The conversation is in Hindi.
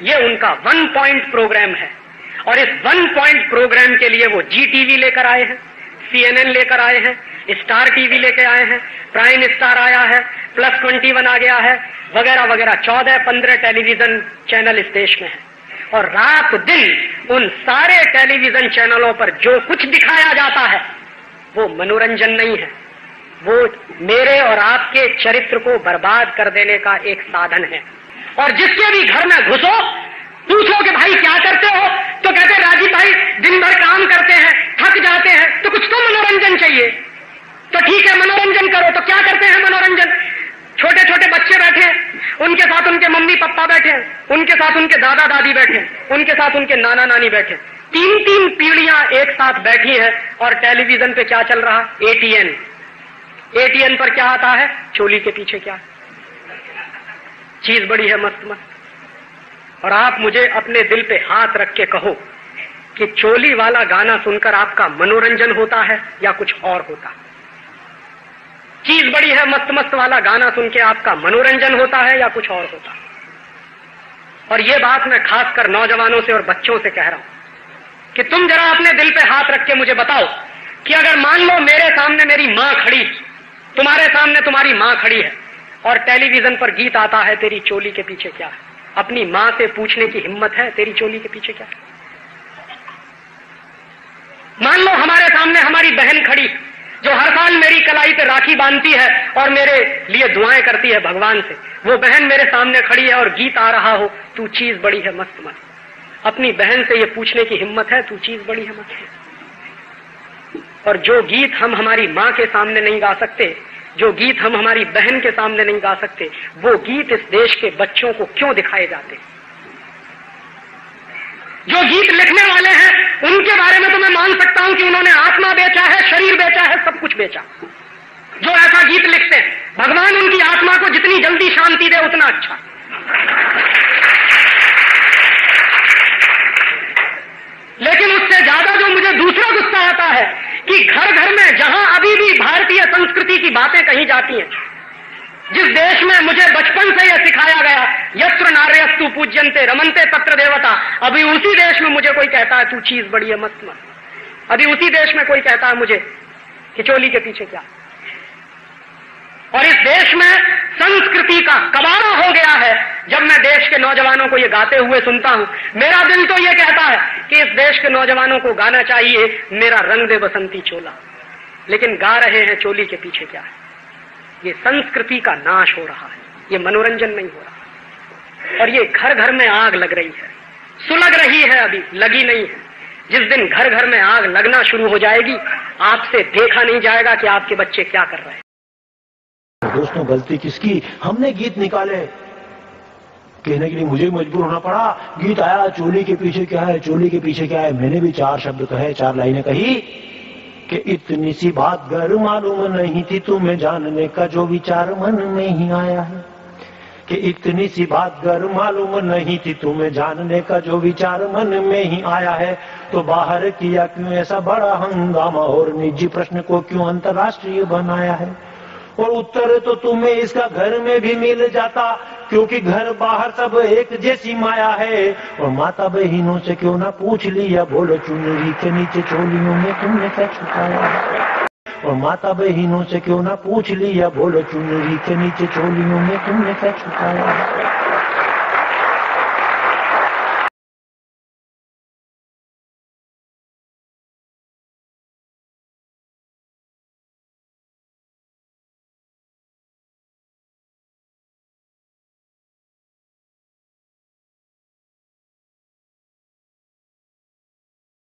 ये उनका 1 पॉइंट प्रोग्राम है। और इस 1 पॉइंट प्रोग्राम के लिए वो जी टीवी लेकर आए हैं, CNN लेकर आए हैं, स्टार टीवी लेकर आए हैं, प्राइम स्टार आया है, प्लस 21 आ गया है, वगैरह वगैरह 14-15 टेलीविजन चैनल इस देश में है। और रात दिन उन सारे टेलीविजन चैनलों पर जो कुछ दिखाया जाता है वो मनोरंजन नहीं है, वो मेरे और आपके चरित्र को बर्बाद कर देने का एक साधन है। और जिसके भी घर में घुसो, पूछो कि भाई क्या करते हो, तो कहते राजीव भाई दिन भर काम करते हैं, थक जाते हैं, तो कुछ तो मनोरंजन चाहिए। तो ठीक है, मनोरंजन करो। तो क्या करते हैं मनोरंजन? छोटे छोटे बच्चे बैठे हैं, उनके साथ उनके मम्मी पापा बैठे हैं, उनके साथ उनके दादा दादी बैठे हैं, उनके साथ उनके नाना नानी बैठे, 3-3 पीढ़ियां एक साथ बैठी है। और टेलीविजन पे क्या चल रहा? ATN पर क्या आता है? चोली के पीछे क्या चीज बड़ी है मस्त मस्त। और आप मुझे अपने दिल पे हाथ रख के कहो कि चोली वाला गाना सुनकर आपका मनोरंजन होता है या कुछ और होता है? चीज बड़ी है मस्त मस्त वाला गाना सुन के आपका मनोरंजन होता है या कुछ और होता है? और ये बात मैं खासकर नौजवानों से और बच्चों से कह रहा हूं कि तुम जरा अपने दिल पे हाथ रख के मुझे बताओ कि अगर मान लो मेरे सामने मेरी मां खड़ी, तुम्हारे सामने तुम्हारी मां खड़ी है और टेलीविजन पर गीत आता है तेरी चोली के पीछे क्या है, अपनी मां से पूछने की हिम्मत है तेरी चोली के पीछे क्या है? मान लो हमारे सामने हमारी बहन खड़ी जो हर साल मेरी कलाई पे राखी बांधती है और मेरे लिए दुआएं करती है भगवान से, वो बहन मेरे सामने खड़ी है और गीत आ रहा हो, तू चीज बड़ी है मस्त मस्त। अपनी बहन से ये पूछने की हिम्मत है तू चीज बड़ी है मस्त। और जो गीत हम हमारी मां के सामने नहीं गा सकते, जो गीत हम हमारी बहन के सामने नहीं गा सकते, वो गीत इस देश के बच्चों को क्यों दिखाए जाते? जो गीत लिखने वाले हैं उनके बारे में तो मैं मान सकता हूं कि उन्होंने आत्मा बेचा है, शरीर बेचा है, सब कुछ बेचा। जो ऐसा गीत लिखते हैं, भगवान उनकी आत्मा को जितनी जल्दी शांति दे उतना अच्छा। लेकिन उससे ज्यादा जो मुझे दूसरा गुस्सा आता है कि घर घर में जहां अभी भी भारतीय संस्कृति की बातें कही जाती हैं, जिस देश में मुझे बचपन से यह सिखाया गया यत्र नार्यस्तु पूज्यन्ते रमन्ते तत्र देवता, अभी उसी देश में मुझे कोई कहता है तू चीज बड़ी है मस्त मस्त। अभी उसी देश में कोई कहता है मुझे कि चोली के पीछे क्या। और इस देश में संस्कृति का कबाड़ा हो गया है। जब मैं देश के नौजवानों को ये गाते हुए सुनता हूं, मेरा दिल तो ये कहता है कि इस देश के नौजवानों को गाना चाहिए मेरा रंग दे बसंती चोला, लेकिन गा रहे हैं चोली के पीछे क्या है। ये संस्कृति का नाश हो रहा है, ये मनोरंजन नहीं हो रहा। और ये घर घर में आग लग रही है, सुलग रही है, अभी लगी नहीं है। जिस दिन घर घर में आग लगना शुरू हो जाएगी, आपसे देखा नहीं जाएगा कि आपके बच्चे क्या कर रहे हैं। दोस्तों, गलती किसकी? हमने गीत निकाले, कहने के लिए मुझे मजबूर होना पड़ा। गीत आया चोली के पीछे क्या है, चोली के पीछे क्या है। मैंने भी 4 शब्द कहे, 4 लाइनें कही कि इतनी सी बात घर मालूम नहीं थी तुम्हें, जानने का जो विचार मन में ही आया है। कि इतनी सी बात घर मालूम नहीं थी तुम्हें, जानने का जो विचार मन में ही आया है। तो बाहर किया क्यों ऐसा बड़ा हंगामा, और निजी प्रश्न को क्यों अंतर्राष्ट्रीय बनाया है। और उत्तर तो तुम्हें इसका घर में भी मिल जाता, क्योंकि घर बाहर सब एक जैसी माया है। और माता बहनों से क्यों ना पूछ लिया, बोलो चुनरी के नीचे चोलियों में तुमने क्या छुपाया है। और माता बहनों से क्यों ना पूछ लिया, बोलो चुनरी के नीचे चोलियों में तुमने क्या छुपाया है।